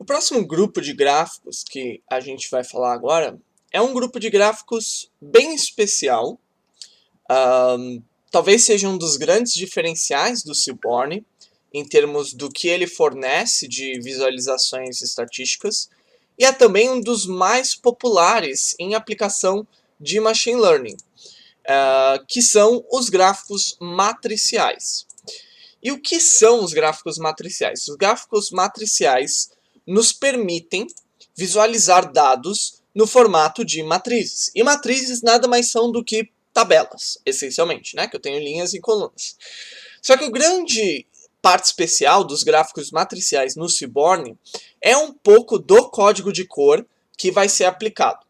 O próximo grupo de gráficos que a gente vai falar agora é um grupo de gráficos bem especial. Talvez seja um dos grandes diferenciais do Seaborn em termos do que ele fornece de visualizações estatísticas, e é também um dos mais populares em aplicação de Machine Learning, que são os gráficos matriciais. E o que são os gráficos matriciais? Os gráficos matriciais nos permitem visualizar dados no formato de matrizes. E matrizes nada mais são do que tabelas, essencialmente, né? Que eu tenho linhas e colunas. Só que o grande parte especial dos gráficos matriciais no Seaborn é um pouco do código de cor que vai ser aplicado.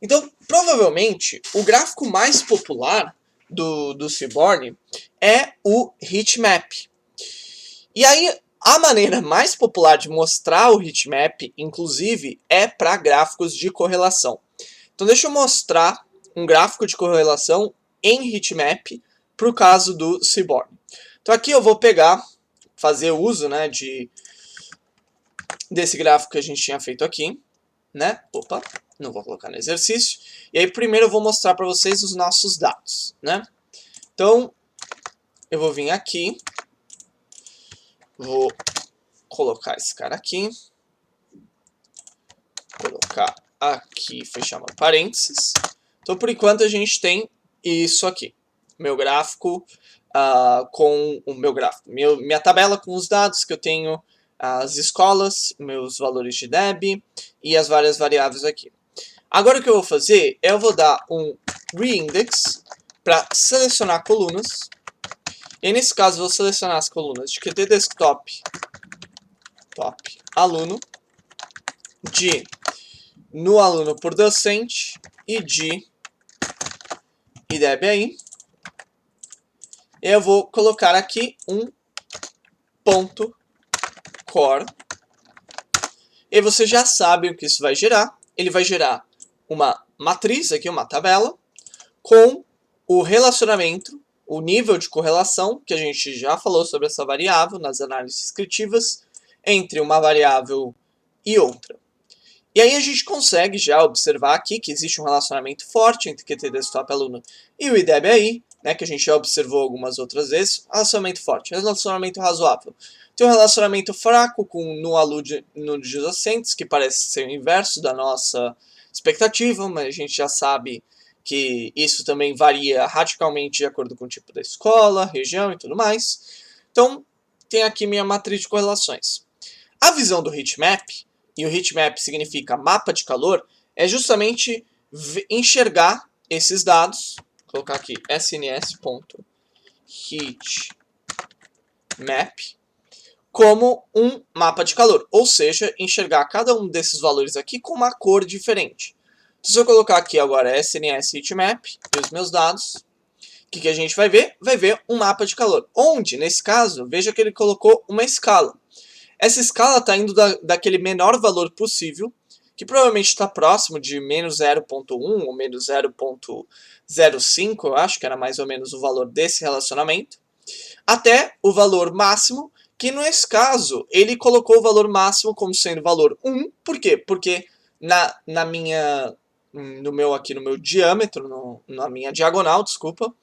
Então, provavelmente, o gráfico mais popular do Seaborn é o heatmap. E aí, a maneira mais popular de mostrar o heatmap, inclusive, é para gráficos de correlação. Então, deixa eu mostrar um gráfico de correlação em heatmap para o caso do Seaborn. Então, aqui eu vou fazer uso, né, desse gráfico que a gente tinha feito aqui, né? Opa, não vou colocar no exercício. E aí, primeiro eu vou mostrar para vocês os nossos dados, né? Então, eu vou vir aqui, vou colocar esse cara aqui, colocar aqui, fechar uma parênteses. Então, por enquanto, a gente tem isso aqui. Meu gráfico com o meu gráfico. Minha tabela com os dados que eu tenho, as escolas, meus valores de DEB e as várias variáveis aqui. Agora o que eu vou fazer é eu vou dar um reindex para selecionar colunas. E nesse caso eu vou selecionar as colunas de QT Desktop, top, aluno, de no aluno por docente e de IDEB. Eu vou colocar aqui um ponto core. E você já sabe o que isso vai gerar. Ele vai gerar uma matriz aqui, uma tabela, com o relacionamento, o nível de correlação, que a gente já falou sobre essa variável nas análises descritivas, entre uma variável e outra. E aí a gente consegue já observar aqui que existe um relacionamento forte entre QT Desktop aluno e o IDEB, né, que a gente já observou algumas outras vezes. Relacionamento forte, relacionamento razoável. Tem um relacionamento fraco com no aluno de docentes, que parece ser o inverso da nossa expectativa, mas a gente já sabe que isso também varia radicalmente de acordo com o tipo da escola, região e tudo mais. Então, tem aqui minha matriz de correlações. A visão do heatmap, e o heatmap significa mapa de calor, é justamente enxergar esses dados. Vou colocar aqui sns.heatmap como um mapa de calor, ou seja, enxergar cada um desses valores aqui com uma cor diferente. Se eu colocar aqui agora SNS heatmap e os meus dados, o que a gente vai ver? Vai ver um mapa de calor, onde, nesse caso, veja que ele colocou uma escala. Essa escala está indo daquele menor valor possível, que provavelmente está próximo de menos 0.1 ou menos 0.05, eu acho que era mais ou menos o valor desse relacionamento, até o valor máximo, que nesse caso ele colocou o valor máximo como sendo valor 1. Por quê? Porque no meu diâmetro, na minha diagonal, desculpa,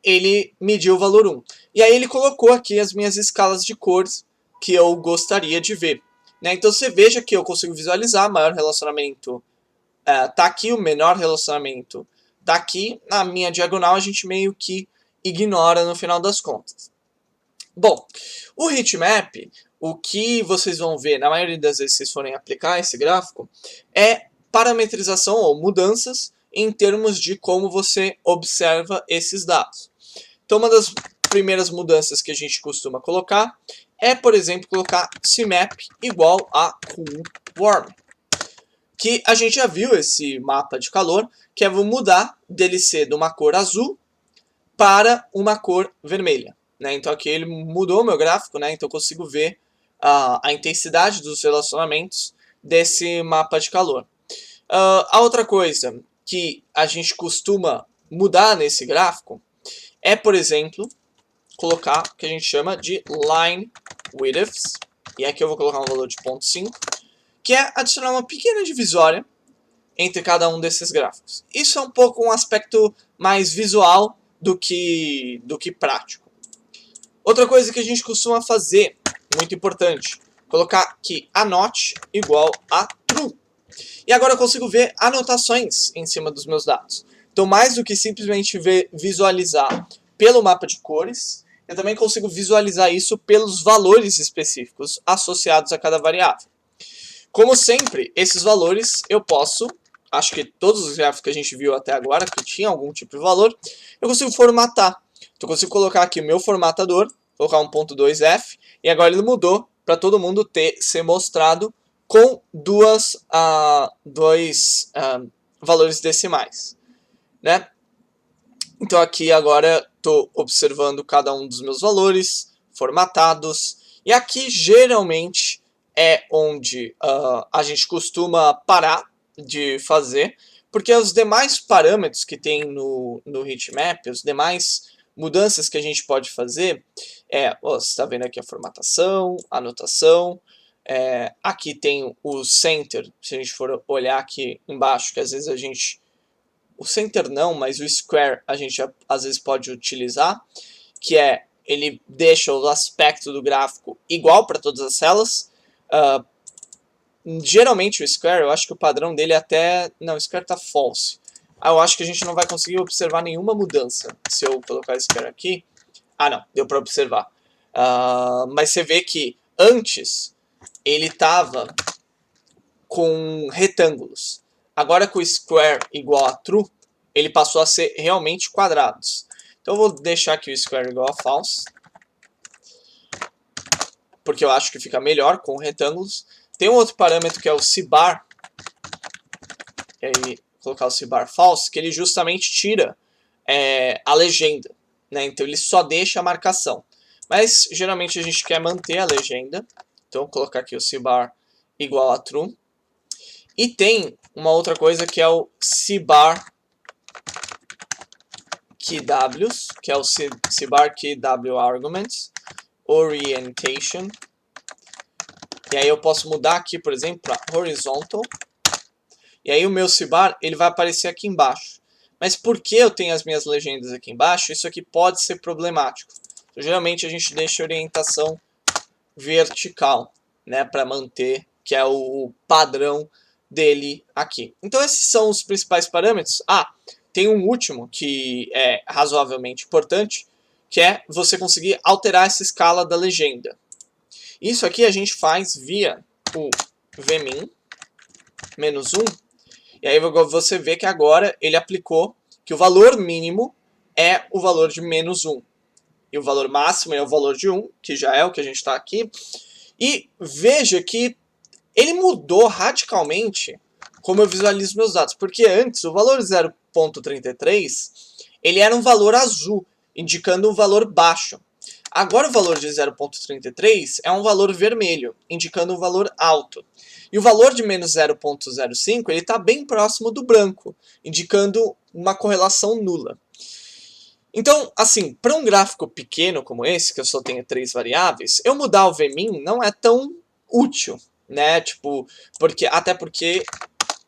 ele mediu o valor 1. E aí ele colocou aqui as minhas escalas de cores que eu gostaria de ver. Né? Então você veja que eu consigo visualizar maior relacionamento. Tá aqui o menor relacionamento. Tá aqui na minha diagonal, a gente meio que ignora no final das contas. Bom, o heatmap, o que vocês vão ver na maioria das vezes que vocês forem aplicar esse gráfico, é parametrização ou mudanças em termos de como você observa esses dados. Então uma das primeiras mudanças que a gente costuma colocar é, por exemplo, colocar CMAP igual a cool/warm. Que a gente já viu esse mapa de calor, que é mudar dele ser de uma cor azul para uma cor vermelha. Né? Então aqui ele mudou o meu gráfico, né? Então eu consigo ver a intensidade dos relacionamentos desse mapa de calor. A outra coisa que a gente costuma mudar nesse gráfico é, por exemplo, colocar o que a gente chama de line widths, E aqui eu vou colocar um valor de 0,5, que é adicionar uma pequena divisória entre cada um desses gráficos. Isso é um pouco um aspecto mais visual do que prático. Outra coisa que a gente costuma fazer, muito importante, colocar aqui anote igual a true. E agora eu consigo ver anotações em cima dos meus dados. Então, mais do que simplesmente visualizar pelo mapa de cores, eu também consigo visualizar isso pelos valores específicos associados a cada variável. Como sempre, esses valores eu posso, acho que todos os gráficos que a gente viu até agora, que tinha algum tipo de valor, eu consigo formatar. Então eu consigo colocar aqui o meu formatador, colocar um .2f, e agora ele mudou para todo mundo ser mostrado com dois valores decimais, né? Então aqui agora estou observando cada um dos meus valores formatados, e aqui geralmente é onde a gente costuma parar de fazer, porque os demais parâmetros que tem no heatmap, as demais mudanças que a gente pode fazer, você está vendo aqui a formatação, a anotação, aqui tem o center, se a gente for olhar aqui embaixo, que às vezes a gente... O center não, mas o square a gente às vezes pode utilizar, que ele deixa o aspecto do gráfico igual para todas as células. Geralmente o square, eu acho que o padrão dele é até... Não, o square está false. Eu acho que a gente não vai conseguir observar nenhuma mudança se eu colocar o square aqui. Não, deu para observar. Mas você vê que antes ele estava com retângulos. Agora com o square igual a true, ele passou a ser realmente quadrados. Então eu vou deixar aqui o square igual a false, porque eu acho que fica melhor com retângulos. Tem um outro parâmetro que é o cbar, e aí colocar o cbar false, que ele justamente tira a legenda, né? Então ele só deixa a marcação. Mas geralmente a gente quer manter a legenda, então vou colocar aqui o cbar igual a true. E tem uma outra coisa que é o cbar keyWs, que é o cbar keyW arguments, orientation. E aí eu posso mudar aqui, por exemplo, para horizontal. E aí o meu cbar ele vai aparecer aqui embaixo. Mas por que eu tenho as minhas legendas aqui embaixo? Isso aqui pode ser problemático. Então, geralmente a gente deixa a orientação vertical, né, para manter, que é o padrão dele aqui. Então esses são os principais parâmetros. Tem um último que é razoavelmente importante, que é você conseguir alterar essa escala da legenda. Isso aqui a gente faz via o vmin -1, e aí você vê que agora ele aplicou que o valor mínimo é o valor de -1. E o valor máximo é o valor de 1, que já é o que a gente está aqui. E veja que ele mudou radicalmente como eu visualizo meus dados. Porque antes, o valor 0.33, ele era um valor azul, indicando um valor baixo. Agora o valor de 0.33 é um valor vermelho, indicando um valor alto. E o valor de menos 0.05, ele está bem próximo do branco, indicando uma correlação nula. Então, assim, para um gráfico pequeno como esse, que eu só tenho 3 variáveis, eu mudar o vmin não é tão útil, né? Até porque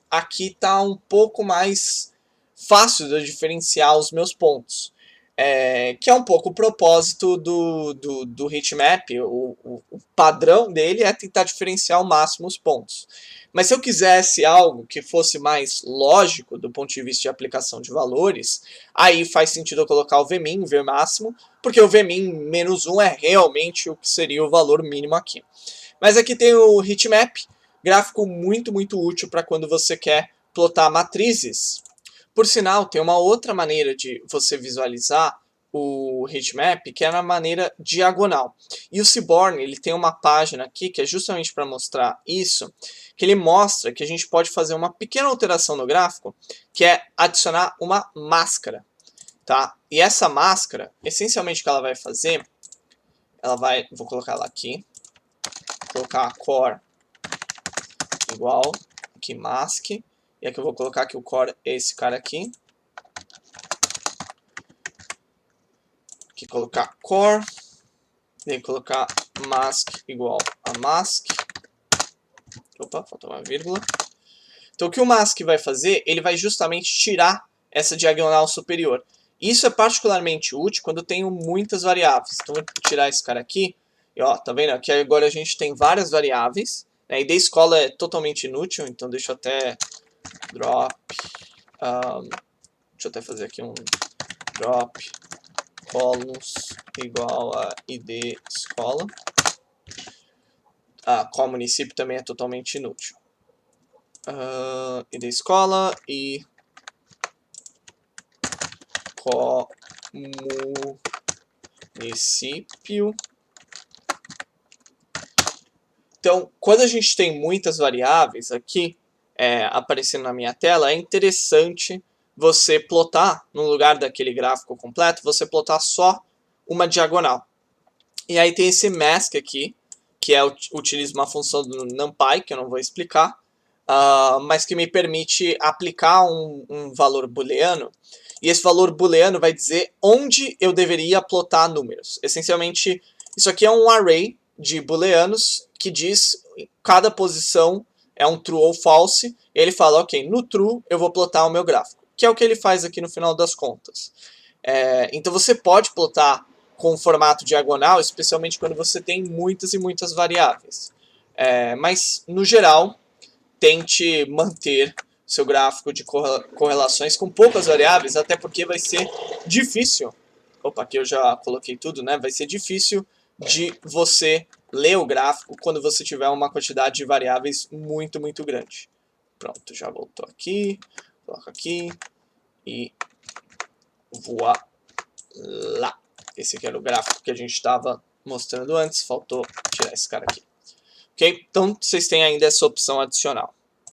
aqui está um pouco mais fácil de eu diferenciar os meus pontos. Que é um pouco o propósito do heatmap, o padrão dele é tentar diferenciar ao máximo os pontos. Mas se eu quisesse algo que fosse mais lógico do ponto de vista de aplicação de valores, aí faz sentido eu colocar o vmin, v máximo, porque o vmin -1 é realmente o que seria o valor mínimo aqui. Mas aqui tem o heatmap, gráfico muito, muito útil para quando você quer plotar matrizes. Por sinal, tem uma outra maneira de você visualizar o heatmap, que é na maneira diagonal. E o Seaborn, ele tem uma página aqui, que é justamente para mostrar isso, que ele mostra que a gente pode fazer uma pequena alteração no gráfico, que é adicionar uma máscara. Tá? E essa máscara, essencialmente o que ela vai fazer, vou colocar ela aqui, colocar a core igual, aqui mask, e aqui eu vou colocar que o core é esse cara aqui. Aqui colocar core, e aí colocar mask igual a mask. Opa, faltou uma vírgula. Então o que o mask vai fazer, ele vai justamente tirar essa diagonal superior. Isso é particularmente útil quando eu tenho muitas variáveis. Então eu vou tirar esse cara aqui. E ó, tá vendo? Aqui agora a gente tem várias variáveis. Né? E da escola é totalmente inútil, então deixa eu até drop. Deixa eu até fazer aqui um drop columns igual a id escola. Qual município também é totalmente inútil. Id escola e qual município. Então, quando a gente tem muitas variáveis aqui aparecendo na minha tela, é interessante você plotar, no lugar daquele gráfico completo, você plotar só uma diagonal. E aí tem esse mask aqui, que utiliza uma função do NumPy, que eu não vou explicar, mas que me permite aplicar um valor booleano, e esse valor booleano vai dizer onde eu deveria plotar números. Essencialmente, isso aqui é um array de booleanos que diz cada posição é um true ou false, e ele fala, ok, no true eu vou plotar o meu gráfico, que é o que ele faz aqui no final das contas. Então você pode plotar com formato diagonal, especialmente quando você tem muitas e muitas variáveis. Mas, no geral, tente manter seu gráfico de correlações com poucas variáveis, até porque vai ser difícil. Opa, aqui eu já coloquei tudo, né? Vai ser difícil de você ler o gráfico quando você tiver uma quantidade de variáveis muito, muito grande. Pronto, já voltou aqui, coloca aqui e voilá. Esse aqui era o gráfico que a gente estava mostrando antes, faltou tirar esse cara aqui. Ok? Então vocês têm ainda essa opção adicional.